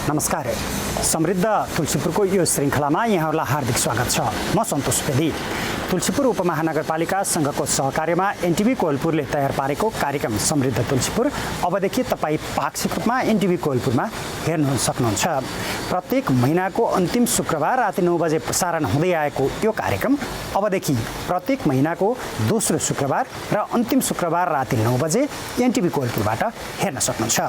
नमस्कार। समृद्ध तुलसीपुरको यो श्रृङ्खलामा यहाँहरूलाई हार्दिक स्वागत छ। म सन्तोष पेदी। तुलसीपुर उपमहानगरपालिका सङ्घको सहकार्यमा एनटिभी कोइलपुरले तयार पारेको कार्यक्रम समृद्ध तुलसीपुर अबदेखि तपाईँ पाक्षिक रूपमा एनटिभी कोइलपुरमा हेर्न सक्नुहुन्छ। प्रत्येक महिनाको अन्तिम शुक्रबार राति 9 बजे प्रसारण हुँदै आएको यो कार्यक्रम अबदेखि प्रत्येक महिनाको दोस्रो शुक्रबार र अन्तिम शुक्रबार राति 9 बजे एनटिभी कोइलपुरबाट हेर्न सक्नुहुन्छ।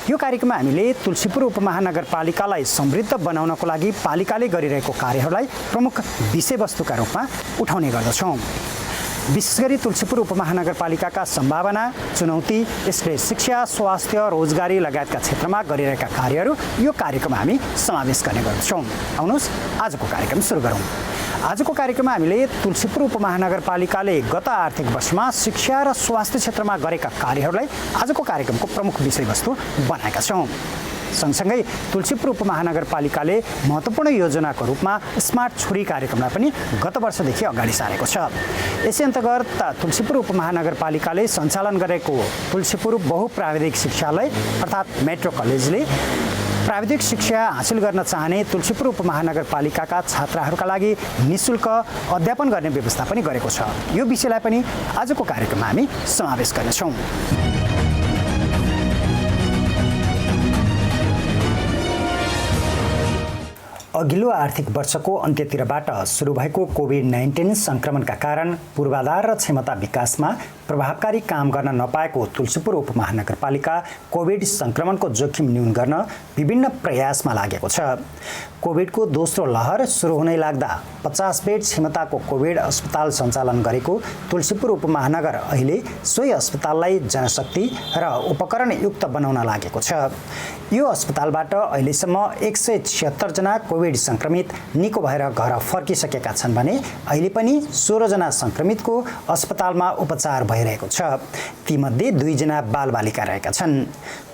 यो कार्यक्रममा हामीले तुलसीपुर उपमहानगरपालिकालाई समृद्ध बनाउनको लागि पालिकाले गरिरहेको कार्यहरूलाई प्रमुख विषयवस्तुका रूपमा उठाउने गर्दछौँ। विशेष गरी तुलसीपुर उपमहानगरपालिकाका सम्भावना, चुनौती, यसले शिक्षा, स्वास्थ्य, रोजगारी लगायतका क्षेत्रमा गरिरहेका कार्यहरू यो कार्यक्रममा हामी समावेश गर्ने गर्दछौँ। आउनुहोस् आजको कार्यक्रम सुरु गरौँ। आजको कार्यक्रममा हामीले तुलसीपुर उपमहानगरपालिकाले गत आर्थिक वर्षमा शिक्षा र स्वास्थ्य क्षेत्रमा गरेका कार्यहरूलाई आजको कार्यक्रमको प्रमुख विषयवस्तु बनाएका छौँ। सँगसँगै तुलसीपुर उपमहानगरपालिकाले महत्त्वपूर्ण योजनाको रूपमा स्मार्ट छोरी कार्यक्रमलाई पनि गत वर्षदेखि अगाडि सारेको छ। यसै अन्तर्गत तुलसीपुर उपमहानगरपालिकाले सञ्चालन गरेको तुलसीपुर बहुप्राविधिक शिक्षालय अर्थात् मेट्रो कलेजले प्राविधिक शिक्षा हासिल गर्न चाहने तुलसीपुर उपमहानगरपालिकाका छात्राहरूका लागि निःशुल्क अध्यापन गर्ने व्यवस्था पनि गरेको छ। यो विषयलाई पनि आजको कार्यक्रममा हामी समावेश गर्नेछौँ। अघिल्लो आर्थिक वर्षको अन्त्यतिरबाट सुरु भएको कोभिड-19 सङ्क्रमणका कारण पूर्वाधार र क्षमता विकासमा प्रभावकारी काम गर्न नपाएको तुलसीपुर उपमहानगरपालिका कोभिड सङ्क्रमणको जोखिम न्यून गर्न विभिन्न प्रयासमा लागेको छ। कोभिडको दोस्रो लहर सुरु हुनै लाग्दा 50 बेड क्षमताको कोभिड अस्पताल सञ्चालन गरेको तुलसीपुर उपमहानगर अहिले सोही अस्पताललाई जनशक्ति र उपकरणयुक्त बनाउन लागेको छ। यो अस्पतालबाट अहिलेसम्म 176 जना कोभिड सङ्क्रमित निको भएर घर फर्किसकेका छन् भने अहिले पनि 16 जना सङ्क्रमितको अस्पतालमा उपचार भइरहेको छ। तीमध्ये 2 जना बालबालिका रहेका छन्।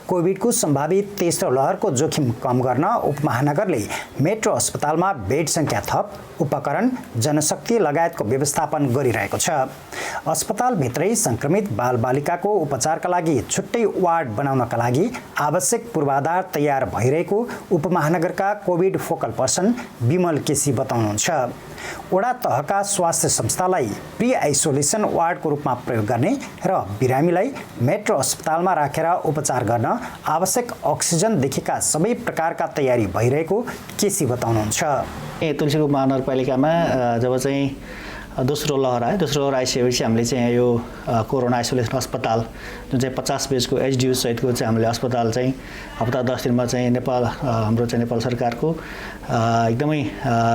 कोभिडको सम्भावित तेस्रो लहरको जोखिम कम गर्न उपमहानगरले मेट्रो अस्पतालमा बेड सङ्ख्या थप, उपकरण, जनशक्ति लगायतको व्यवस्थापन गरिरहेको छ। अस्पतालभित्रै सङ्क्रमित बालबालिकाको उपचारका लागि छुट्टै वार्ड बनाउनका लागि आवश्यक पूर्वाधार तयार भइरहेको उपमहानगरका covid focal person Bimal KC बताउनुहुन्छ। वडा तहका स्वास्थ्य संस्थालाई प्री आइसोलेसन वार्डको रूपमा प्रयोग गर्ने र बिरामीलाई मेट्रो अस्पतालमा राखेर उपचार गर्न आवश्यक अक्सिजनदेखिका सबै प्रकारका तयारी भइरहेको केसी बताउनुहुन्छ। तुलसीपुर महानगरपालिकामा जब चाहिँ दोस्रो लहर आइसकेपछि हामीले चाहिँ यो कोरोना आइसोलेसन अस्पताल जुन चाहिँ 50 बेडको एचडियू सहितको चाहिँ हामीले अस्पताल चाहिँ हप्ता 10 दिनमा चाहिँ हाम्रो चाहिँ नेपाल सरकारको एकदमै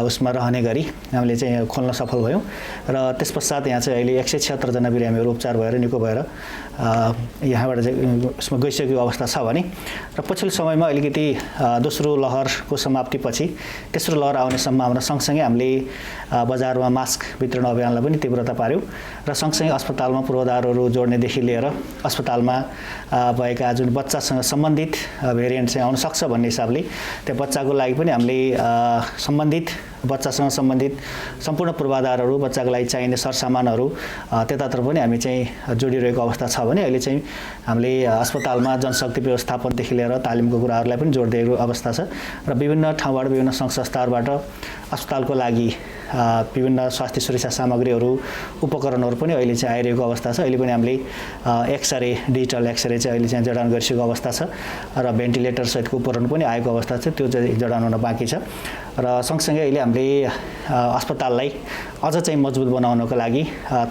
उसमा रहने गरी हामीले चाहिँ खोल्न सफल भयौँ र त्यसपश्चात यहाँ चाहिँ अहिले 176 जना बिरामीहरू उपचार भएर निको भएर यहाँबाट चाहिँ उसमा गइसकेको अवस्था छ भने र पछिल्लो समयमा अलिकति दोस्रो लहरको समाप्तिपछि तेस्रो लहर आउने सम्भावना सँगसँगै हामीले बजारमा मास्क वितरण अभियानलाई पनि तीव्रता पार्यौँ र सँगसँगै अस्पतालमा पूर्वाधारहरू जोड्नेदेखि लिएर अस्पतालमा भएका जुन बच्चासँग सम्बन्धित भेरिएन्ट चाहिँ आउन सक्छ भन्ने हिसाबले त्यो बच्चाको लागि पनि हामीले सम्बन्धित बच्चासँग सम्बन्धित सम्पूर्ण पूर्वाधारहरू, बच्चाको लागि चाहिने सरसामानहरू त्यतातिर पनि हामी चाहिँ जोडिरहेको अवस्था छ भने अहिले चाहिँ हामीले अस्पतालमा जनशक्ति व्यवस्थापनदेखि लिएर तालिमको कुराहरूलाई पनि जोडिदिएको अवस्था छ र विभिन्न ठाउँबाट विभिन्न सङ्घ संस्थाहरूबाट अस्पतालको लागि विभिन्न स्वास्थ्य सुरक्षा सामग्रीहरू, उपकरणहरू पनि अहिले चाहिँ आइरहेको अवस्था छ। अहिले पनि हामीले एक्सरे, डिजिटल एक्सरे चाहिँ अहिले चाहिँ जडान गरिसकेको अवस्था छ र भेन्टिलेटर सहितको उपकरण पनि आएको अवस्था छ। त्यो चाहिँ जडान हुन बाँकी छ र सँगसँगै अहिले हामीले अस्पताललाई अझ चाहिँ मजबुत बनाउनको लागि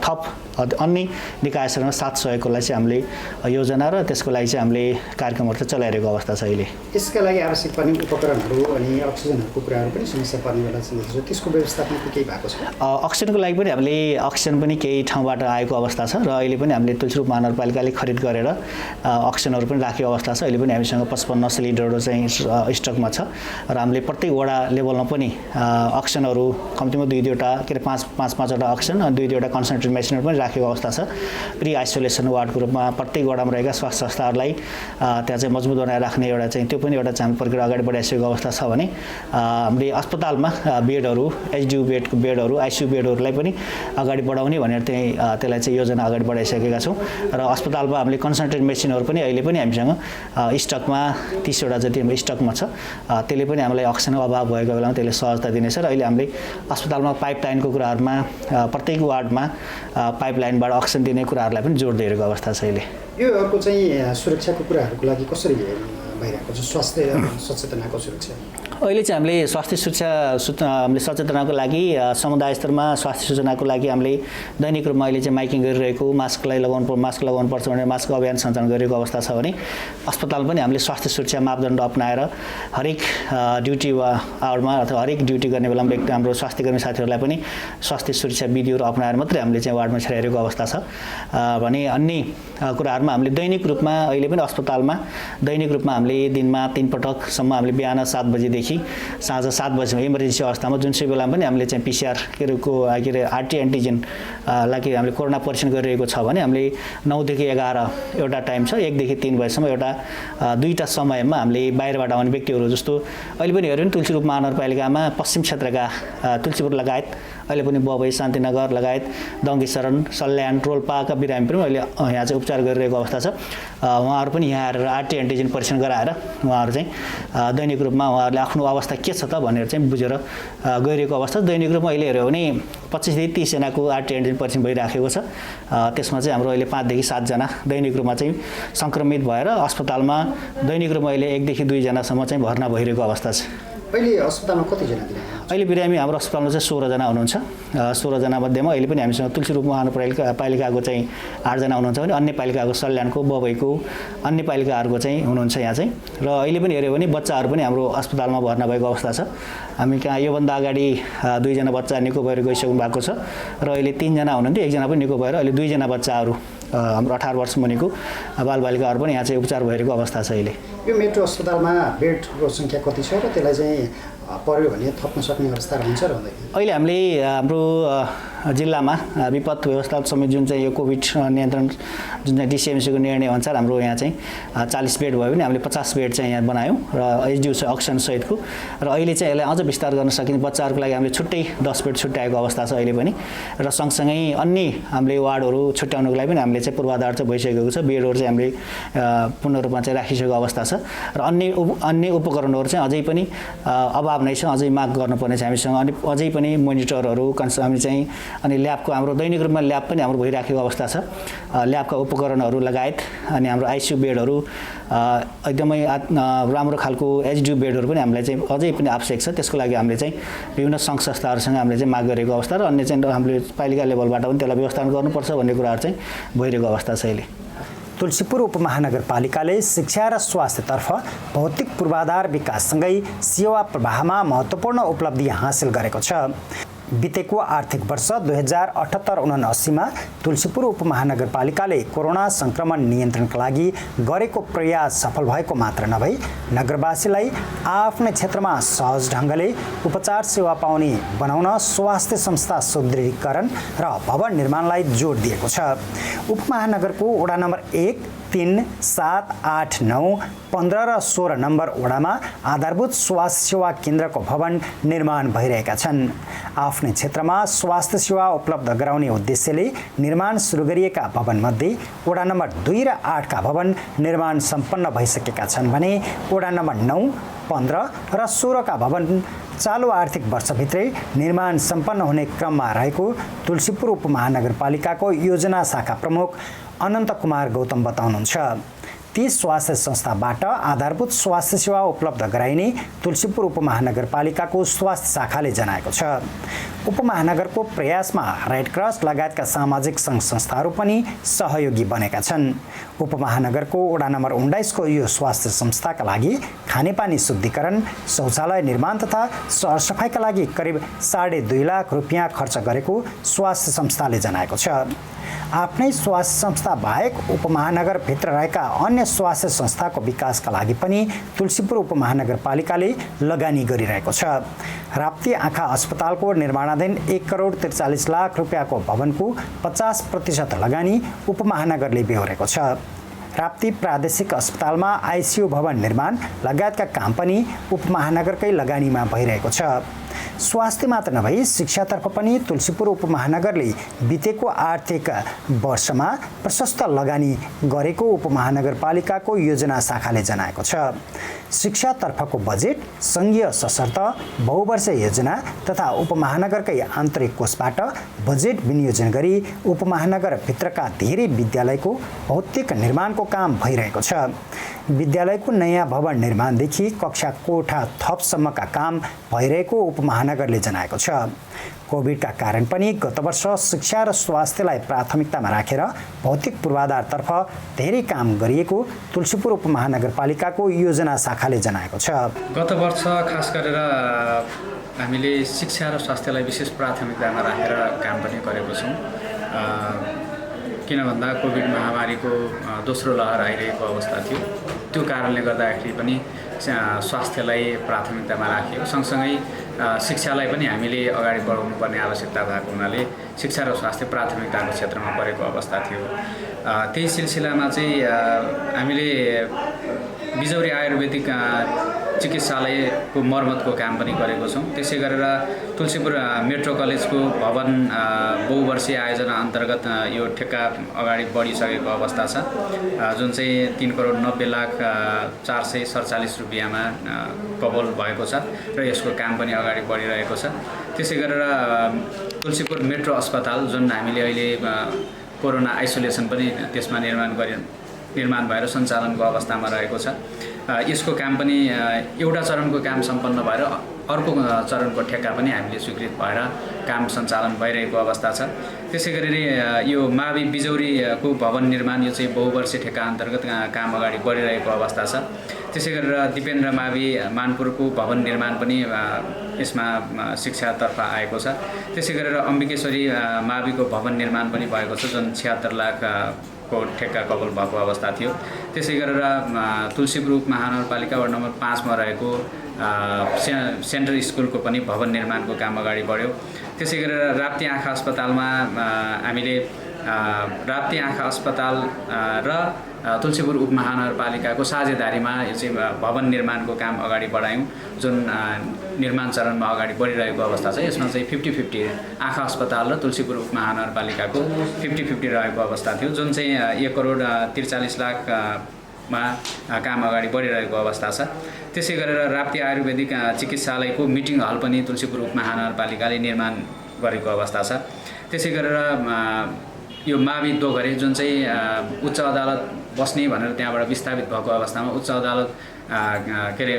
थप अन्य निकायसँग साथ सहयोगको लागि चाहिँ हामीले योजना र त्यसको लागि चाहिँ हामीले कार्यक्रमहरू चाहिँ चलाइरहेको अवस्था छ। अहिले यसका लागि आवश्यक पर्ने उपकरणहरू अनि अक्सिजनहरूको कुराहरू पनि समस्या पर्ने बेला चाहिँ त्यसको व्यवस्थापन केही भएको छ। अक्सिजनको लागि पनि हामीले अक्सिजन पनि केही ठाउँबाट आएको अवस्था छ र अहिले पनि हामीले तुलसीपुर महानगरपालिकाले खरिद गरेर अक्सिजनहरू पनि राखेको अवस्था छ। अहिले पनि हामीसँग 55 सिलिन्डरहरू चाहिँ स्टकमा छ र हामीले प्रत्येक वडा लेभलमा अस्पतालमा पनि अक्सनहरू कम्तीमा 2-2वटा के अरे 5-5वटा अक्सन अनि 2-2वटा कन्सन्ट्रेट मेसिनहरू पनि राखेको अवस्था छ। प्री आइसोलेसन वार्डको रूपमा प्रत्येक वडामा रहेका स्वास्थ्य संस्थाहरूलाई त्यहाँ चाहिँ मजबुत बनाएर राख्ने एउटा चाहिँ त्यो पनि एउटा चाहिँ प्रक्रिया अगाडि बढाइसकेको अवस्था छ भने हामीले अस्पतालमा बेडहरू एचडियू बेडको बेडहरू आइसियू बेडहरूलाई पनि अगाडि बढाउने भनेर त्यसलाई चाहिँ योजना अगाडि बढाइसकेका छौँ र अस्पतालमा हामीले कन्सन्ट्रेट मेसिनहरू पनि अहिले पनि हामीसँग स्टकमा 30वटा जति हाम्रो स्टकमा छ। त्यसले पनि हामीलाई अक्सिजनको अभाव भएको बेलामा त्यसले सहजता दिनेछ र अहिले हामीले अस्पतालमा पाइपलाइनको कुराहरूमा प्रत्येक वार्डमा पाइपलाइनबाट अक्सिजन दिने कुराहरूलाई पनि जोड दिएको अवस्था छ। अहिले यो अर्को चाहिँ सुरक्षाको कुराहरूको लागि कसरी भइरहेको छ स्वास्थ्य सचेतनाको सुरक्षा? अहिले चाहिँ हामीले स्वास्थ्य हामीले सचेतनाको लागि समुदाय स्तरमा स्वास्थ्य सूचनाको लागि हामीले दैनिक रूपमा अहिले चाहिँ माइकिङ गरिरहेको मास्क लगाउनुपर्छ भनेर मास्क अभियान सञ्चालन गरिरहेको अवस्था छ भने अस्पताल पनि हामीले स्वास्थ्य सुरक्षा मापदण्ड अपनाएर हरेक ड्युटी आवरमा अथवा हरेक ड्युटी गर्ने बेलामा हाम्रो स्वास्थ्यकर्मी साथीहरूलाई पनि स्वास्थ्य सुरक्षा विधिहरू अपनाएर मात्रै हामीले चाहिँ वार्डमा छाडिरहेको अवस्था छ भने अन्य कुराहरूमा हामीले दैनिक रूपमा अहिले पनि अस्पतालमा दैनिक रूपमा हामीले दिनमा 3 पटकसम्म हामीले बिहान 7 बजेदेखि साँझ 7 बजेसम्म इमर्जेन्सी अवस्थामा जुनसुकै बेलामा पनि हामीले चाहिँ पिसिआर के अरे आरटी एन्टिजेन लागि हामीले कोरोना परीक्षण गरिरहेको छ भने हामीले 9 देखि 11 एउटा टाइम छ 1 देखि 3 बजेसम्म एउटा 2टा समयमा हामीले बाहिरबाट आउने व्यक्तिहरू जस्तो अहिले पनि हेऱ्यो भने तुलसीपुर महानगरपालिकामा पश्चिम क्षेत्रका तुलसीपुर लगायत अहिले पनि बबई शान्तिनगर लगायत दङ्गेशरण सल्यान रोल्पाका बिरामी पनि अहिले यहाँ चाहिँ उपचार गरिरहेको अवस्था छ। उहाँहरू पनि यहाँ आएर आरटी एन्टिजेन परीक्षण गराएर उहाँहरू चाहिँ दैनिक रूपमा उहाँहरूले आफ्नो अवस्था के छ त भनेर चाहिँ बुझेर गइरहेको अवस्था। दैनिक रूपमा अहिले हेऱ्यो भने 25 देखि 30 जनाको आरटी एन्टिजेन परीक्षण भइराखेको छ। त्यसमा चाहिँ हाम्रो अहिले 5 देखि 7 जना दैनिक रूपमा चाहिँ सङ्क्रमित भएर अस्पतालमा दैनिक रूपमा अहिले 1 देखि 2 जनासम्म चाहिँ भर्ना भइरहेको अवस्था छ। अहिले अस्पतालमा कतिजना अहिले बिरामी हाम्रो अस्पतालमा चाहिँ 16 जना हुनुहुन्छ। 16 जना मध्येमा अहिले पनि हामीसँग तुलसीपुर महानगरपालिकाको चाहिँ 8 जना हुनुहुन्छ भने अन्य पालिकाको सल्यानको बबईको अन्य पालिकाहरूको चाहिँ हुनुहुन्छ यहाँ चाहिँ। र अहिले पनि हेऱ्यो भने बच्चाहरू पनि हाम्रो अस्पतालमा भर्ना भएको अवस्था छ। हामी कहाँ योभन्दा अगाडि 2 जना बच्चा निको भएर गइसक्नु भएको छ र अहिले 3 जना हुनुहुन्थ्यो 1 जना पनि निको भएर अहिले 2 जना बच्चाहरू हाम्रो 18 वर्ष मुनिको बालबालिकाहरू पनि यहाँ चाहिँ उपचार भइरहेको अवस्था छ। अहिले यो मेट्रो अस्पतालमा बेडको सङ्ख्या कति छ र त्यसलाई चाहिँ पर्यो भने थप्न सक्ने अवस्था रहन्छ र भन्दाखेरि अहिले हामीले हाम्रो जिल्लामा विपद व्यवस्थापन समिति जुन चाहिँ यो कोभिड नियन्त्रण जुन चाहिँ डिसिएमसीको निर्णय अनुसार हाम्रो यहाँ चाहिँ 40 बेड भयो भने हामीले 50 बेड चाहिँ यहाँ बनायौँ र एचडियू अक्सन सहितको र अहिले चाहिँ यसलाई अझ विस्तार गर्न सकिने बच्चाहरूको लागि हामीले छुट्टै 10 बेड छुट्याएको अवस्था छ अहिले पनि र सँगसँगै अन्य हामीले वार्डहरू छुट्याउनको लागि पनि हामीले चाहिँ पूर्वाधार चाहिँ भइसकेको छ। बेडहरू चाहिँ हामीले पूर्ण रूपमा चाहिँ राखिसकेको अवस्था छ र अन्य उपकरणहरू चाहिँ अझै पनि अभाव नै छ, अझै माग गर्नुपर्ने छ हामीसँग। अनि अझै पनि मोनिटरहरू हामी चाहिँ अनि ल्याबको हाम्रो दैनिक रूपमा ल्याब पनि हाम्रो भइराखेको अवस्था छ। ल्याबका उपकरणहरू लगायत अनि हाम्रो आइसियू बेडहरू एकदमै राम्रो खालको एचडियू बेडहरू पनि हामीलाई चाहिँ अझै पनि आवश्यक छ। त्यसको लागि हामीले चाहिँ विभिन्न सङ्घ संस्थाहरूसँग हामीले चाहिँ माग गरेको अवस्था र अन्य चाहिँ हामीले पालिका लेभलबाट पनि त्यसलाई व्यवस्थापन गर्नुपर्छ भन्ने कुराहरू चाहिँ भइरहेको अवस्था छ। अहिले तुलसीपुर उपमहानगरपालिकाले शिक्षा र स्वास्थ्यतर्फ भौतिक पूर्वाधार विकाससँगै सेवा प्रवाहमा महत्त्वपूर्ण उपलब्धि हासिल गरेको छ। बितेको आर्थिक वर्ष 2078-79मा तुलसीपुर उपमहानगरपालिकाले कोरोना संक्रमण नियन्त्रणका लागि गरेको प्रयास सफल भएको मात्र नभई नगरवासीलाई आफ्नै क्षेत्रमा सहज ढङ्गले उपचार सेवा पाउने बनाउन स्वास्थ्य संस्था सुदृढीकरण र भवन निर्माणलाई जोड दिएको छ। उपमहानगरको वडा नम्बर 1, 3, 7, 8, 9, 15 र 16 नम्बर वडामा आधारभूत स्वास्थ्य सेवा केन्द्रको भवन निर्माण भइरहेका छन्। आफ्नै क्षेत्रमा स्वास्थ्य सेवा उपलब्ध गराउने उद्देश्यले निर्माण सुरु गरिएका भवनमध्ये वडा नम्बर 2 र 8 का भवन निर्माण सम्पन्न भइसकेका छन् भने वडा नम्बर 9, 15 र 16 का भवन चालु आर्थिक वर्षभित्रै निर्माण सम्पन्न हुने क्रममा रहेको तुलसीपुर उपमहानगरपालिकाको योजना शाखा प्रमुख अनन्त कुमार गौतम बताउनुहुन्छ। ती स्वास्थ्य संस्थाबाट आधारभूत स्वास्थ्य सेवा उपलब्ध गराइने तुलसीपुर उपमहानगरपालिकाको स्वास्थ्य शाखाले जनाएको छ। उपमहानगरको प्रयासमा रेड क्रस लगायतका सामाजिक सङ्घ संस्थाहरू पनि सहयोगी बनेका छन्। उपमहानगरको वडा नम्बर 19 को यो स्वास्थ्य संस्थाका लागि खानेपानी शुद्धिकरण, शौचालय निर्माण तथा सरसफाइका लागि करिब 2.5 लाख रुपियाँ खर्च गरेको स्वास्थ्य संस्थाले जनाएको छ। आफ्नै स्वास्थ्य संस्था बाहेक उपमहानगरभित्र रहेका अन्य स्वास्थ्य संस्थाको विकासका लागि पनि तुलसीपुर उपमहानगरपालिकाले लगानी गरिरहेको छ। राप्ती आँखा अस्पतालको निर्माणाधीन 1,43,00,000 रुपियाँको भवनको 50% लगानी उपमहानगरले बेहोरेको छ। राप्ती प्रादेशिक अस्पतालमा आइसियु भवन निर्माण लगायतका काम पनि उपमहानगरकै लगानीमा भइरहेको छ। स्वास्थ्य मात्र नभई शिक्षातर्फ पनि तुलसीपुर उपमहानगरले बितेको आर्थिक वर्षमा प्रशस्त लगानी गरेको उपमहानगरपालिकाको योजना शाखाले जनाएको छ। शिक्षातर्फको बजेट सङ्घीय सशर्त बहुवर्षीय योजना तथा उपमहानगरकै आन्तरिक कोषबाट बजेट विनियोजन गरी उपमहानगरभित्रका धेरै विद्यालयको भौतिक निर्माणको काम भइरहेको छ। विद्यालयको नयाँ भवन निर्माणदेखि कक्षा कोठा थपसम्मका काम भइरहेको उपमहानगरले जनाएको छ। कोभिडका कारण पनि गत वर्ष शिक्षा र स्वास्थ्यलाई प्राथमिकतामा राखेर भौतिक पूर्वाधारतर्फ धेरै काम गरिएको तुलसीपुर उपमहानगरपालिकाको योजना शाखाले जनाएको छ। गत वर्ष खास गरेर हामीले शिक्षा र स्वास्थ्यलाई विशेष प्राथमिकतामा राखेर काम पनि गरेको छौँ। किन भन्दा कोभिड महामारीको दोस्रो लहर आइरहेको अवस्था थियो। त्यो कारणले गर्दाखेरि पनि स्वास्थ्यलाई प्राथमिकतामा राखियो। सँगसँगै शिक्षालाई पनि हामीले अगाडि बढाउनु पर्ने आवश्यकता भएको हुनाले शिक्षा र स्वास्थ्य प्राथमिकताको क्षेत्रमा परेको अवस्था थियो। त्यही सिलसिलामा चाहिँ हामीले बिजौरी आयुर्वेदिक चिकित्सालयको मर्मतको काम पनि गरेको छौँ। त्यसै गरेर तुलसीपुर मेट्रो कलेजको भवन बहुवर्षीय आयोजना अन्तर्गत यो ठेक्का अगाडि बढिसकेको अवस्था छ, जुन चाहिँ 3,90,04,47 रुपियाँमा कबोल भएको छ र यसको काम पनि अगाडि बढिरहेको छ। त्यसै गरेर तुलसीपुर मेट्रो अस्पताल जुन हामीले अहिले कोरोना आइसोलेसन पनि त्यसमा निर्माण भएर सञ्चालनको अवस्थामा रहेको छ। यसको काम पनि एउटा चरणको काम सम्पन्न भएर अर्को चरणको ठेक्का पनि हामीले स्वीकृत भएर काम सञ्चालन भइरहेको अवस्था छ। त्यसै गरी यो मावि बिजौरीको भवन निर्माण यो चाहिँ बहुवर्षीय ठेक्का अन्तर्गत काम अगाडि बढिरहेको अवस्था छ। त्यसै गरेर दिपेन्द्र मावि मानपुरको भवन निर्माण पनि यसमा शिक्षातर्फ आएको छ। त्यसै गरेर अम्बिकेश्वरी माविको भवन निर्माण पनि भएको छ, जुन 76 लाख को ठेक्का कबल भएको अवस्था थियो। त्यसै गरेर तुलसीपुर महानगरपालिका वार्ड नम्बर 5 मा रहेको सेन्ट्रल स्कुलको पनि भवन निर्माणको काम अगाडि बढ्यो। त्यसै गरेर राप्ती आँखा अस्पतालमा हामीले राप्ती आँखा अस्पताल र तुलसीपुर उपमहानगरपालिकाको साझेदारीमा यो चाहिँ भवन निर्माणको काम अगाडि बढायौँ, जुन निर्माण चरणमा अगाडि बढिरहेको अवस्था छ। यसमा चाहिँ 50-50 आँखा अस्पताल र तुलसीपुर उपमहानगरपालिकाको 50-50 रहेको अवस्था थियो, जुन चाहिँ 1,43,00,000 काम अगाडि बढिरहेको अवस्था छ। त्यसै गरेर राप्ती आयुर्वेदिक चिकित्सालयको मिटिङ हल पनि तुलसीपुर उपमहानगरपालिकाले निर्माण गरेको अवस्था छ। त्यसै गरेर यो मावि दोघरे जुन चाहिँ उच्च अदालत बस्ने भनेर त्यहाँबाट विस्थापित भएको अवस्थामा उच्च अदालत के अरे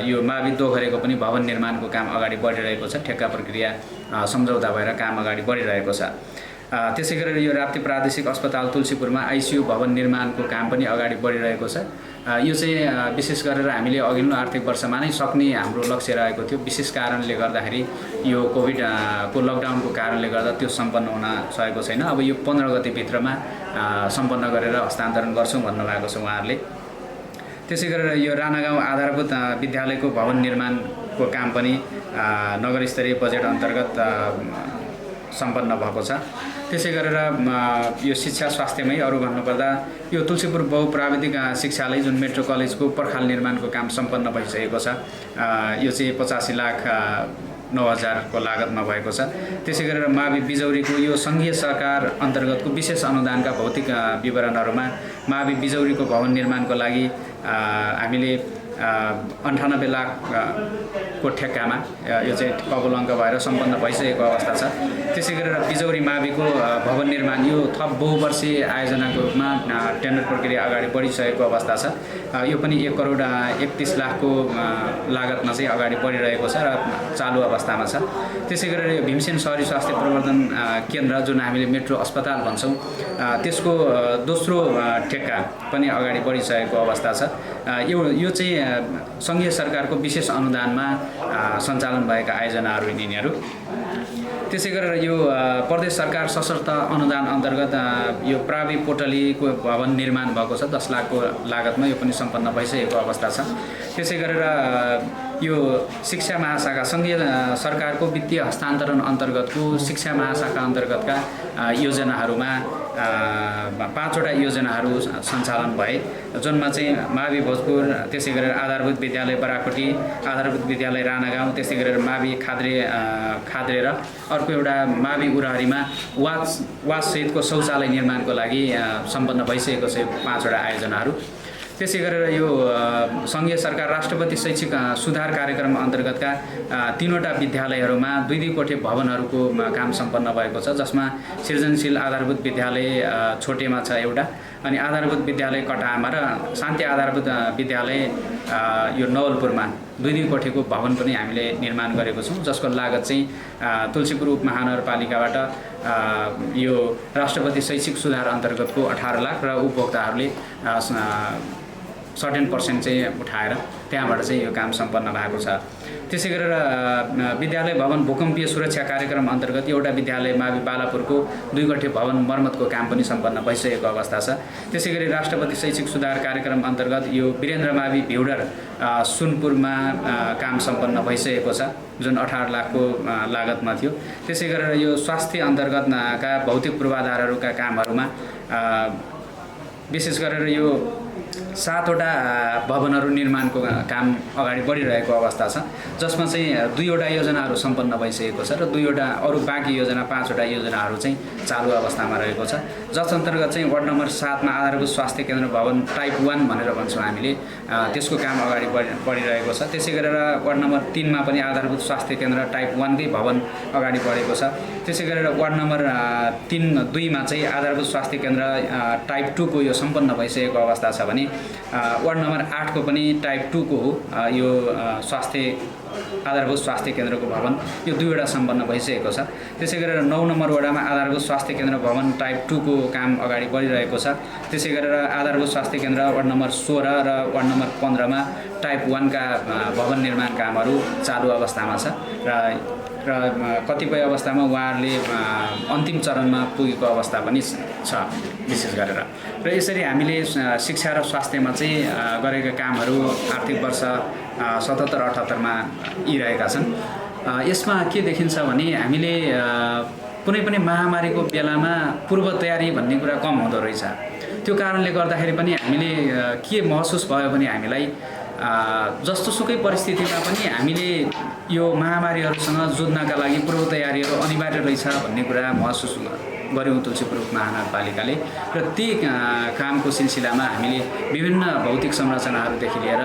यो मावि दोघरेको पनि भवन निर्माणको काम अगाडि बढिरहेको छ। ठेक्का प्रक्रिया सम्झौता भएर काम अगाडि बढिरहेको छ। त्यसै गरेर यो राप्ती प्रादेशिक अस्पताल तुलसीपुरमा आइसियु भवन निर्माणको काम पनि अगाडि बढिरहेको छ। यो चाहिँ विशेष गरेर हामीले अघिल्लो आर्थिक वर्षमा नै सक्ने हाम्रो लक्ष्य रहेको थियो। विशेष कारणले गर्दाखेरि यो कोभिडको लकडाउनको कारणले गर्दा त्यो सम्पन्न हुन सकेको छैन। अब यो 15 गतेभित्रमा सम्पन्न गरेर हस्तान्तरण गर्छौँ भन्नुभएको छ उहाँहरूले। त्यसै गरेर यो राणागाउँ आधारभूत विद्यालयको भवन निर्माणको काम पनि नगरस्तरीय बजेट अन्तर्गत सम्पन्न भएको छ। त्यसै गरेर यो शिक्षा स्वास्थ्यमै अरू भन्नुपर्दा यो तुलसीपुर बहुप्राविधिक शिक्षालय जुन मेट्रो कलेजको पर्खाल निर्माणको काम सम्पन्न भइसकेको छ। यो चाहिँ 85,09,000 को लागतमा भएको छ। त्यसै गरेर मावि बिजौरीको यो सङ्घीय सरकार अन्तर्गतको विशेष अनुदानका भौतिक विवरणहरूमा मावि बिजौरीको भवन निर्माणको लागि हामीले 98 लाख को ठेक्कामा यो चाहिँ कबल अङ्क भएर सम्पन्न भइसकेको अवस्था छ। त्यसै गरेर बिजौरी माविको भवन निर्माण यो थप बहुवर्षीय आयोजनाको रूपमा टेन्डर प्रक्रिया अगाडि बढिसकेको अवस्था छ। यो पनि 1,31,00,000 को लागतमा चाहिँ अगाडि बढिरहेको छ र चालु अवस्थामा छ। त्यसै गरेर यो भीमसेन शहरी स्वास्थ्य प्रवर्धन केन्द्र जुन हामीले मेट्रो अस्पताल भन्छौँ त्यसको दोस्रो ठेक्का पनि अगाडि बढिसकेको अवस्था छ। यो चाहिँ सङ्घीय सरकारको विशेष अनुदानमा सञ्चालन भएका आयोजनाहरू यिनीहरू। त्यसै गरेर यो प्रदेश सरकार सशक्त अनुदान अन्तर्गत यो प्रावि पोटलीको भवन निर्माण भएको छ, 10 लाखको लागतमा। यो पनि सम्पन्न भइसकेको अवस्था छ। त्यसै गरेर यो शिक्षा महाशाखा सङ्घीय सरकारको वित्तीय हस्तान्तरण अन्तर्गतको शिक्षा महाशाखा अन्तर्गतका योजनाहरूमा 5वटा योजनाहरू सञ्चालन भए, जुनमा चाहिँ मावि भोजपुर, त्यसै गरेर आधारभूत विद्यालय बराकोटी, आधारभूत विद्यालय राणागाउँ, त्यसै गरेर मावि खाद्रे र अर्को एउटा मावि उरारीमा वाससहितको शौचालय निर्माणको लागि सम्पन्न भइसकेको छ 5वटा आयोजनाहरू। त्यसै गरेर यो सङ्घीय सरकार राष्ट्रपति शैक्षिक सुधार कार्यक्रम अन्तर्गतका 3वटा विद्यालयहरूमा 2 कोठे भवनहरूको काम सम्पन्न भएको छ, जसमा सृजनशील आधारभूत विद्यालय छोटेमा छ एउटा, अनि आधारभूत विद्यालय कटामा र शान्ति आधारभूत विद्यालय यो नवलपुरमा 2 कोठेको भवन पनि हामीले निर्माण गरेको छौँ, जसको लागत चाहिँ तुलसीपुर उपमहानगरपालिकाबाट यो राष्ट्रपति शैक्षिक सुधार अन्तर्गतको 18 लाख र उपभोक्ताहरूले 13% चाहिँ उठाएर त्यहाँबाट चाहिँ यो काम सम्पन्न भएको छ। त्यसै गरेर विद्यालय भवन भूकम्पीय सुरक्षा कार्यक्रम अन्तर्गत एउटा विद्यालय मावि बालापुरको 2 कोठे भवन मर्मतको काम पनि सम्पन्न भइसकेको अवस्था छ। त्यसै गरी राष्ट्रपति शैक्षिक सुधार कार्यक्रम अन्तर्गत यो वीरेन्द्र मावि भिउडर सुनपुरमा काम सम्पन्न भइसकेको छ, जुन 18 लाखको लागतमा थियो। त्यसै गरेर यो स्वास्थ्य अन्तर्गतका भौतिक पूर्वाधारहरूका कामहरूमा विशेष गरेर यो 7वटा भवनहरू निर्माणको काम अगाडि बढिरहेको अवस्था छ, जसमा चाहिँ 2वटा योजनाहरू सम्पन्न भइसकेको छ र 2वटा अरू बाँकी योजना 5वटा योजनाहरू चाहिँ चालु अवस्थामा रहेको छ, जस अन्तर्गत चाहिँ वार्ड नम्बर 7 मा आधारभूत स्वास्थ्य केन्द्र भवन टाइप 1 भनेर भन्छौँ हामीले, त्यसको काम अगाडि बढिरहेको छ। त्यसै गरेर वार्ड नम्बर 3 मा पनि आधारभूत स्वास्थ्य केन्द्र टाइप 1 कै भवन अगाडि बढेको छ। त्यसै गरेर वार्ड नम्बर 2 मा चाहिँ आधारभूत स्वास्थ्य केन्द्र टाइप 2 को यो सम्पन्न भइसकेको अवस्था छ भने वार्ड नम्बर 8 को पनि टाइप 2 को हो यो आधारभूत स्वास्थ्य केन्द्रको भवन, यो 2वटा सम्पन्न भइसकेको छ। त्यसै गरेर 9 नम्बर वडामा आधारभूत स्वास्थ्य केन्द्र भवन टाइप 2 को काम अगाडि बढिरहेको छ। त्यसै गरेर आधारभूत स्वास्थ्य केन्द्र वार्ड नम्बर 16 र वार्ड नम्बर 15 मा टाइप 1 का भवन निर्माण कामहरू चालु अवस्थामा छ र कतिपय अवस्थामा उहाँहरूले अन्तिम चरणमा पुगेको अवस्था पनि छ विशेष गरेर। र यसरी हामीले शिक्षा र स्वास्थ्यमा चाहिँ गरेका कामहरू आर्थिक वर्ष 77-78 मा यिरहेका छन्। यसमा के देखिन्छ भने हामीले कुनै पनि महामारीको बेलामा पूर्व तयारी भन्ने कुरा कम हुँदो रहेछ। त्यो कारणले गर्दाखेरि पनि हामीले के महसुस भयो भने हामीलाई जस्तोसुकै परिस्थितिमा पनि हामीले यो महामारीहरूसँग जुझ्नका लागि पूर्व तयारीहरू अनिवार्य रहेछ भन्ने कुरा महसुस गऱ्यौँ तुलसीपुर उपमहानगरपालिकाले। र ती कामको सिलसिलामा हामीले विभिन्न भौतिक संरचनाहरूदेखि लिएर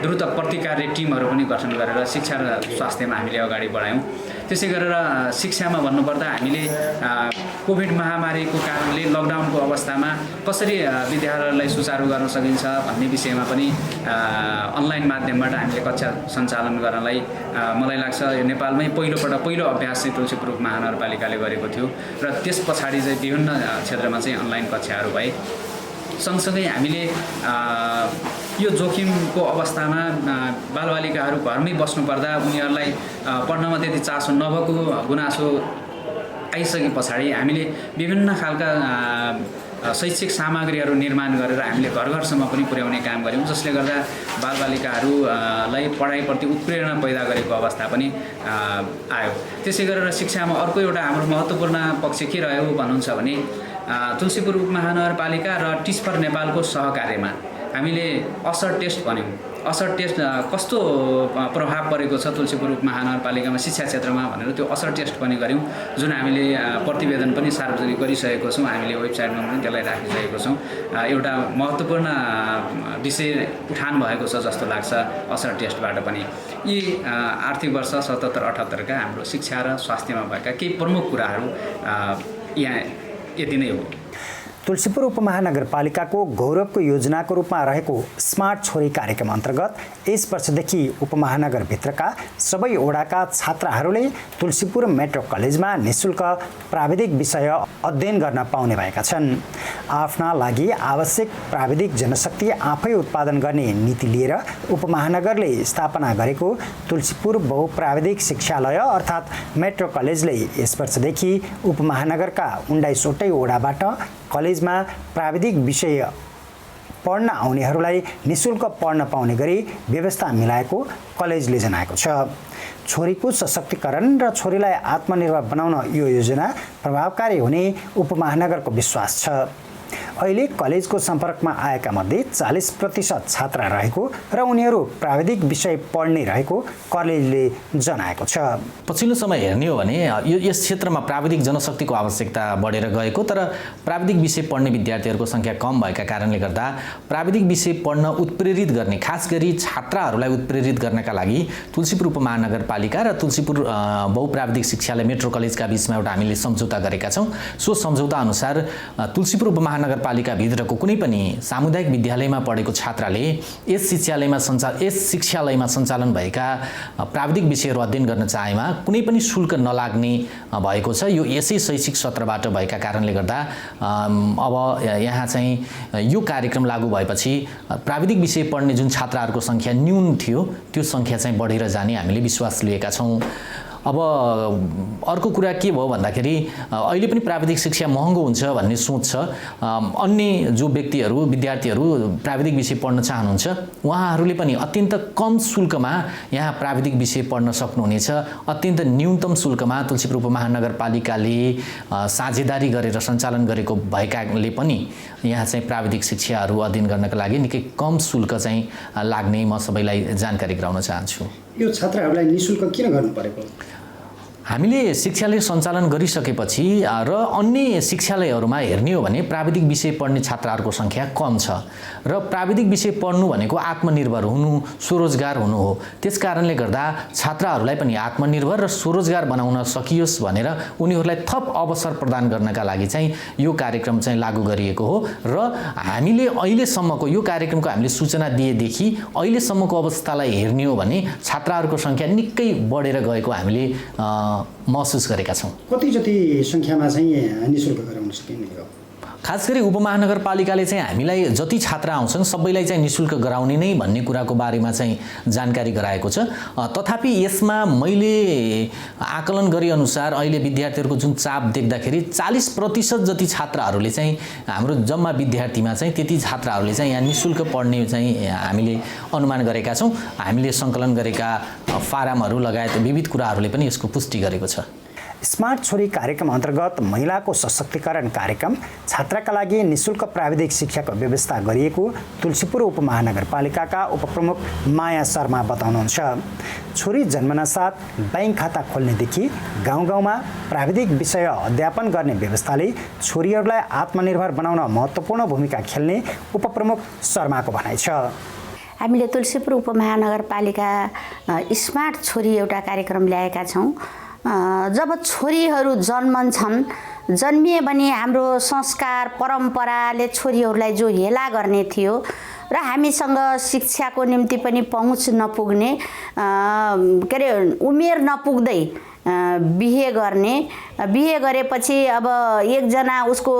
द्रुत प्रतिकार्य टिमहरू पनि गठन गरेर शिक्षा र स्वास्थ्यमा हामीले अगाडि बढायौँ। त्यसै गरेर शिक्षामा भन्नुपर्दा हामीले कोभिड महामारीको कारणले लकडाउनको अवस्थामा कसरी विद्यालयलाई सुचारू गर्न सकिन्छ भन्ने विषयमा पनि अनलाइन माध्यमबाट हामीले कक्षा सञ्चालन गर्नलाई मलाई लाग्छ यो नेपालमै पहिलो अभ्यास चाहिँ तुलसीपुर महानगरपालिकाले गरेको थियो र त्यस पछाडि चाहिँ विभिन्न क्षेत्रमा चाहिँ अनलाइन कक्षाहरू भए। सँगसँगै हामीले यो जोखिमको अवस्थामा बालबालिकाहरू घरमै बस्नुपर्दा उनीहरूलाई पढ्नमा त्यति चासो नभएको गुनासो आइसके पछाडि हामीले विभिन्न खालका शैक्षिक सामग्रीहरू निर्माण गरेर हामीले घर घरसम्म पनि पुर्याउने काम गऱ्यौँ, जसले गर्दा बालबालिकाहरूलाई पढाइप्रति उत्प्रेरणा पैदा गरेको अवस्था पनि आयो। त्यसै गरेर शिक्षामा अर्को एउटा हाम्रो महत्त्वपूर्ण पक्ष के रह्यो भन्नुहुन्छ भने तुलसीपुर उपमहानगरपालिका र टिच फर नेपालको सहकार्यमा हामीले असर टेस्ट भन्यौँ। असर टेस्ट कस्तो प्रभाव परेको छ तुलसीपुर उपमहानगरपालिकामा शिक्षा क्षेत्रमा भनेर त्यो असर टेस्ट पनि गऱ्यौँ, जुन हामीले प्रतिवेदन पनि सार्वजनिक गरिसकेको छौँ। हामीले वेबसाइटमा पनि त्यसलाई राखिसकेको छौँ। एउटा महत्त्वपूर्ण विषय उठान भएको छ जस्तो लाग्छ असर टेस्टबाट पनि। यी आर्थिक वर्ष 77-78 का हाम्रो शिक्षा र स्वास्थ्यमा भएका केही प्रमुख कुराहरू यहाँ यति नै हो। तुलसीपुर उपमहानगरपालिकाको गौरवको योजनाको रूपमा रहेको स्मार्ट छोरी कार्यक्रम अन्तर्गत यस वर्षदेखि उपमहानगरभित्रका सबै वडाका छात्राहरूले तुलसीपुर मेट्रो कलेजमा निःशुल्क प्राविधिक विषय अध्ययन गर्न पाउने भएका छन्। आफ्ना लागि आवश्यक प्राविधिक जनशक्ति आफै उत्पादन गर्ने नीति लिएर उपमहानगरले स्थापना गरेको तुलसीपुर बहुप्राविधिक शिक्षालय अर्थात् मेट्रो कलेजले यस वर्षदेखि उपमहानगरका 19वटै वडाबाट कलेजमा प्राविधिक विषय पढ्न आउनेहरूलाई निःशुल्क पढ्न पाउने गरी व्यवस्था मिलाएको कलेजले जनाएको छ। छोरीको सशक्तिकरण र छोरीलाई आत्मनिर्भर बनाउन यो योजना प्रभावकारी हुने उपमहानगरको विश्वास छ। अहिले कलेजको सम्पर्कमा आएका मध्ये 40% छात्रा रहेको र उनीहरू प्राविधिक विषय पढ्ने रहेको कलेजले जनाएको छ। पछिल्लो समय हेर्ने हो भने यस क्षेत्रमा प्राविधिक जनशक्तिको आवश्यकता बढेर गएको, तर प्राविधिक विषय पढ्ने विद्यार्थीहरूको सङ्ख्या कम भएका कारणले गर्दा प्राविधिक विषय पढ्न उत्प्रेरित गर्ने, खास गरी छात्राहरूलाई उत्प्रेरित गर्नका लागि तुलसीपुर उपमहानगरपालिका र तुलसीपुर बहुप्राविधिक शिक्षालय मेट्रो कलेजका बीचमा एउटा हामीले सम्झौता गरेका छौँ। सो सम्झौता अनुसार तुलसीपुर उपमहानगरपालिका भित्रको कुनै पनि सामुदायिक विद्यालयमा पढेको छात्राले यस शिक्षालयमा सञ्चालन भएका प्राविधिक विषयहरू अध्ययन गर्न चाहेमा कुनै पनि शुल्क नलाग्ने भएको छ। यो यसै शैक्षिक सत्रबाट भएका कारणले गर्दा अब यहाँ चाहिँ यो कार्यक्रम लागू भएपछि प्राविधिक विषय पढ्ने जुन छात्राहरूको सङ्ख्या न्यून थियो त्यो सङ्ख्या चाहिँ बढेर जाने हामीले विश्वास लिएका छौँ। अब अर्को कुरा के भयो भन्दाखेरि अहिले पनि प्राविधिक शिक्षा महँगो हुन्छ भन्ने सोच छ। अन्य जो व्यक्तिहरू विद्यार्थीहरू प्राविधिक विषय पढ्न चाहनुहुन्छ उहाँहरूले पनि अत्यन्त कम शुल्कमा यहाँ प्राविधिक विषय पढ्न सक्नुहुनेछ। अत्यन्त न्यूनतम शुल्कमा तुलसीपुर उपमहानगरपालिकाले साझेदारी गरेर सञ्चालन गरेको भएकाले पनि यहाँ चाहिँ प्राविधिक शिक्षाहरू अध्ययन गर्नका लागि निकै कम शुल्क चाहिँ लाग्ने म सबैलाई जानकारी गराउन चाहन्छु। यो छात्राहरूलाई निःशुल्क किन गर्नु परेको? हामीले शिक्षालय सञ्चालन गरिसकेपछि र अन्य शिक्षालयहरूमा हेर्ने हो भने प्राविधिक विषय पढ्ने छात्राहरूको सङ्ख्या कम छ र प्राविधिक विषय पढ्नु भनेको आत्मनिर्भर हुनु, स्वरोजगार हुनु हो। त्यस कारणले गर्दा छात्राहरूलाई पनि आत्मनिर्भर र स्वरोजगार बनाउन सकियोस् भनेर उनीहरूलाई थप अवसर प्रदान गर्नका लागि चाहिँ यो कार्यक्रम चाहिँ लागू गरिएको हो र हामीले अहिलेसम्मको यो कार्यक्रमको हामीले सूचना दिएदेखि अहिलेसम्मको अवस्थालाई हेर्ने हो भने छात्राहरूको सङ्ख्या निकै बढेर गएको हामीले महसुस गरेका छौँ। कति जति सङ्ख्यामा चाहिँ निःशुल्क गराउन सकिने हो? खास गरी उपमहानगरपालिकाले चाहिँ हामीलाई जति छात्रा आउँछन् सबैलाई चाहिँ निःशुल्क गराउने नै भन्ने कुराको बारेमा चाहिँ जानकारी गराएको छ। तथापि यसमा मैले आकलन गरेअनुसार अहिले विद्यार्थीहरूको जुन चाप देख्दाखेरि 40% जति छात्राहरूले चाहिँ हाम्रो जम्मा विद्यार्थीमा चाहिँ त्यति छात्राहरूले चाहिँ यहाँ निःशुल्क पढ्ने चाहिँ हामीले अनुमान गरेका छौँ। हामीले सङ्कलन गरेका फारमहरू लगायत विविध कुराहरूले पनि यसको पुष्टि गरेको छ। स्मार्ट छोरी कार्यक्रम अन्तर्गत महिलाको सशक्तिकरण कार्यक्रम छात्राका लागि निःशुल्क प्राविधिक शिक्षाको व्यवस्था गरिएको तुलसीपुर उपमहानगरपालिकाका उपप्रमुख माया शर्मा बताउनुहुन्छ। छोरी जन्मनासाथ बैंक खाता खोल्नेदेखि गाउँ गाउँमा प्राविधिक विषय अध्यापन गर्ने व्यवस्थाले छोरीहरूलाई आत्मनिर्भर बनाउन महत्त्वपूर्ण भूमिका खेल्ने उपप्रमुख शर्माको भनाइ छ। हामीले तुलसीपुर उपमहानगरपालिका स्मार्ट छोरी एउटा कार्यक्रम ल्याएका छौँ। जब छोरीहरू जन्मन्छन्, जन्मिए भने हाम्रो संस्कार परम्पराले छोरीहरूलाई जो हेला गर्ने थियो र हामीसँग शिक्षाको निम्ति पनि पहुँच नपुग्ने के अरे उमेर नपुग्दै बिहे गरेपछि अब एकजना उसको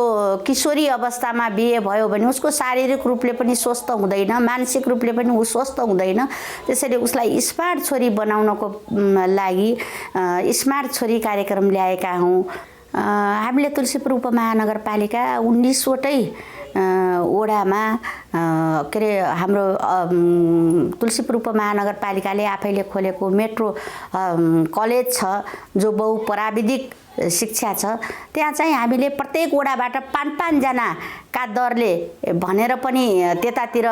किशोरी अवस्थामा बिहे भयो भने उसको शारीरिक रूपले पनि स्वस्थ हुँदैन, मानसिक रूपले पनि ऊ स्वस्थ हुँदैन। त्यसैले उसलाई स्मार्ट छोरी बनाउनको लागि स्मार्ट छोरी कार्यक्रम ल्याएका हौँ। हामीले तुलसीपुर उपमहानगरपालिका 19वटै वडामा के अरे हाम्रो तुलसीपुर उपमहानगरपालिकाले आफैले खोलेको मेट्रो कलेज छ जो बहुप्राविधिक शिक्षा छ। त्यहाँ चाहिँ हामीले प्रत्येक वडाबाट 5-5 जनाका दरले भनेर पनि त्यतातिर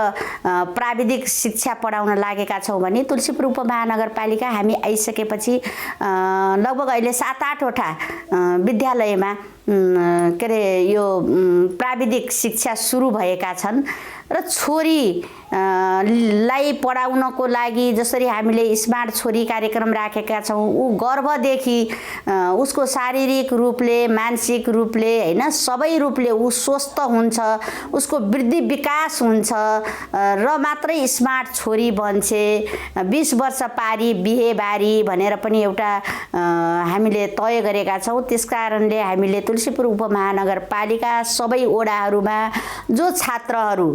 प्राविधिक शिक्षा पढाउन लागेका छौँ भने तुलसीपुर उपमहानगरपालिका हामी आइसकेपछि लगभग अहिले 7-8 वटा विद्यालयमा के अरे यो प्राविधिक शिक्षा सुरु भएका छन् र छोरीलाई पढाउनको लागि जसरी हामीले स्मार्ट छोरी कार्यक्रम राखेका छौँ, ऊ गर्भदेखि उसको शारीरिक रूपले, मानसिक रूपले, होइन, सबै रूपले ऊ स्वस्थ हुन्छ, उसको वृद्धि विकास हुन्छ र मात्रै स्मार्ट छोरी बन्छे। 20 वर्ष पारी बिहेबारी भनेर पनि एउटा हामीले तय गरेका छौँ। त्यसकारणले हामीले तुलसीपुर उपमहानगरपालिका सबै वडाहरूमा जो छात्रहरू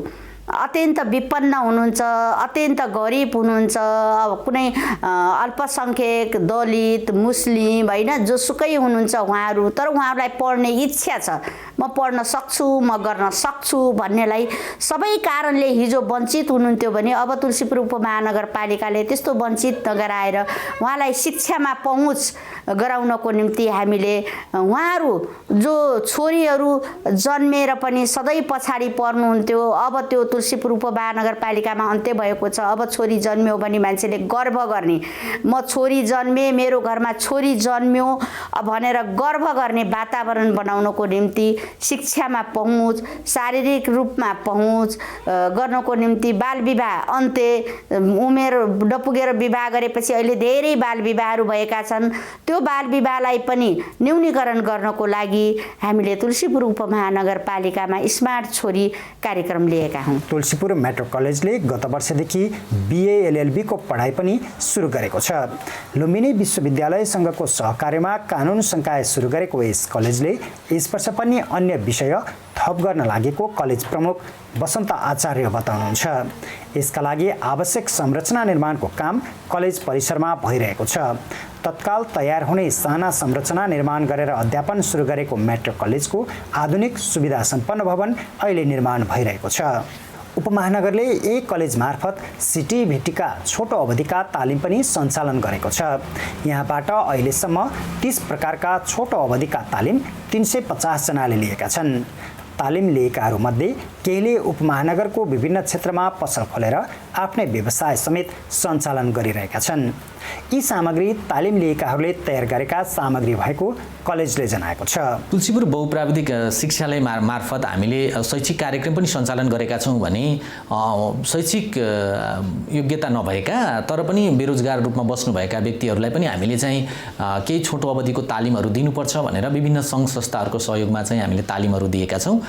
अत्यन्त विपन्न हुनुहुन्छ, अत्यन्त गरिब हुनुहुन्छ, अब कुनै अल्पसङ्ख्यक, दलित, मुस्लिम, होइन, जोसुकै हुनुहुन्छ उहाँहरू, तर उहाँहरूलाई पढ्ने इच्छा छ, म पढ्न सक्छु, म गर्न सक्छु भन्नेलाई सबै कारणले हिजो वञ्चित हुनुहुन्थ्यो भने अब तुलसीपुर उपमहानगरपालिकाले त्यस्तो वञ्चित नगराएर उहाँलाई शिक्षामा पहुँच गराउनको निम्ति हामीले उहाँहरू जो छोरीहरू जन्मेर पनि सधैँ पछाडि पर्नुहुन्थ्यो, अब त्यो तुलसीपुर उपमहानगरपालिकामा अन्त्य भएको छ। अब छोरी जन्म्यो भने मान्छेले गर्व गर्ने, म छोरी जन्मे, मेरो घरमा छोरी जन्म्यो भनेर गर्व गर्ने वातावरण बनाउनको निम्ति शिक्षामा पहुँच, शारीरिक रूपमा पहुँच गर्नको निम्ति बालविवाह अन्त्य, उमेर नपुगेर विवाह गरेपछि अहिले धेरै बालविवाहहरू भएका छन्, त्यो बालविवाहलाई पनि न्यूनीकरण गर्नको लागि हामीले तुलसीपुर उपमहानगरपालिकामा स्मार्ट छोरी कार्यक्रम लिएका हौँ। तुलसीपुर मेट्रो कलेजले गत वर्षदेखि BA LLB को पढाइ पनि सुरु गरेको छ। लुम्बिनी विश्वविद्यालयसँगको सहकार्यमा कानुन संकाय सुरु गरेको यस कलेजले यस वर्ष पनि अन्य विषय थप गर्न लागेको कलेज प्रमुख वसन्त आचार्य बताउनुहुन्छ। यसका लागि आवश्यक संरचना निर्माणको काम कलेज परिसरमा भइरहेको छ। तत्काल तयार हुने साना संरचना निर्माण गरेर अध्यापन सुरु गरेको मेट्रो कलेजको आधुनिक सुविधा सम्पन्न भवन अहिले निर्माण भइरहेको छ। उपमहानगरले यही कलेज मार्फत सिटिभिटीका छोटो अवधिका तालिम पनि सञ्चालन गरेको छ। यहाँबाट अहिलेसम्म 30 प्रकारका छोटो अवधिका तालिम 350 जनाले लिएका छन्। तालिम लिएकाहरूमध्ये केहीले उपमहानगरको विभिन्न क्षेत्रमा पसल खोलेर आफ्नै व्यवसाय समेत सञ्चालन गरिरहेका छन्। यी सामग्री तालिम लिएकाहरूले तयार गरेका सामग्री भएको कलेजले जनाएको छ। तुलसीपुर बहुप्राविधिक शिक्षालय मार्फत हामीले शैक्षिक कार्यक्रम पनि सञ्चालन गरेका छौँ भने शैक्षिक योग्यता नभएका तर पनि बेरोजगार रूपमा बस्नुभएका व्यक्तिहरूलाई पनि हामीले चाहिँ केही छोटो अवधिको तालिमहरू दिनुपर्छ भनेर विभिन्न सङ्घ संस्थाहरूको सहयोगमा चाहिँ हामीले तालिमहरू दिएका छौँ।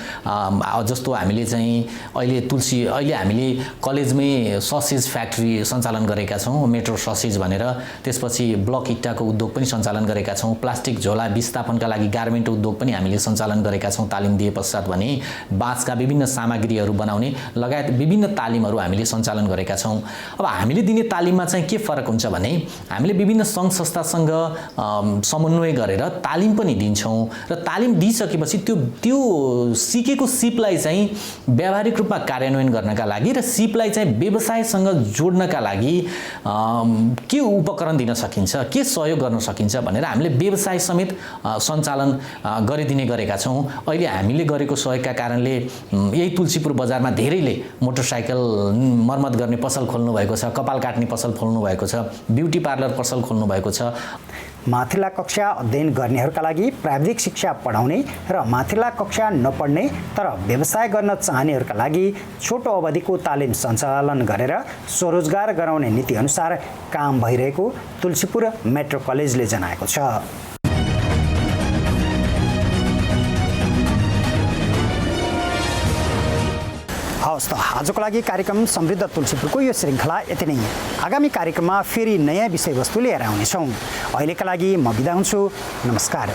जस्तो हामीले चाहिँ अहिले हामीले कलेजमै ससेज फ्याक्ट्री सञ्चालन गरेका छौँ, मेट्रो ससेज भनेर। त्यसपछि ब्लक इट्टाको उद्योग पनि सञ्चालन गरेका छौँ। प्लास्टिक झोला विस्थापनका लागि गार्मेन्ट उद्योग पनि हामीले सञ्चालन गरेका छौँ तालिम दिए पश्चात भने। बाँसका विभिन्न सामग्रीहरू बनाउने लगायत विभिन्न तालिमहरू हामीले सञ्चालन गरेका छौँ। अब हामीले दिने तालिममा चाहिँ के फरक हुन्छ भने हामीले विभिन्न सङ्घ संस्थासँग समन्वय गरेर तालिम पनि दिन्छौँ र तालिम दिइसकेपछि त्यो सिकेको सिपलाई चाहिँ व्यावहारिक रूपमा कार्यान्वयन गर्नका लागि र सिपलाई चाहिँ व्यवसायसँग जोड्नका लागि के उपकरण दिन सकिन्छ, के सहयोग गर्न सकिन्छ भनेर हामीले व्यवसाय समेत सञ्चालन गरिदिने गरेका छौँ। अहिले हामीले गरेको सहयोगका कारणले यही तुलसीपुर बजारमा धेरैले मोटरसाइकल मर्मत गर्ने पसल खोल्नु भएको छ, कपाल काट्ने पसल खोल्नु भएको छ, ब्युटी पार्लर पसल खोल्नु भएको छ। माथिल्ला कक्षा अध्ययन गर्नेहरूका लागि प्राविधिक शिक्षा पढाउने र माथिल्ला कक्षा नपढ्ने तर व्यवसाय गर्न चाहनेहरूका लागि छोटो अवधिको तालिम सञ्चालन गरेर स्वरोजगार गराउने नीति अनुसार काम भइरहेको तुलसीपुर मेट्रो कलेजले जनाएको छ। हवस् त आजको लागि कार्यक्रम समृद्ध तुलसीपुरको यो श्रृङ्खला यति नै। आगामी कार्यक्रममा फेरि नयाँ विषयवस्तु लिएर आउनेछौँ। अहिलेका लागि म बिदा हुन्छु। नमस्कार।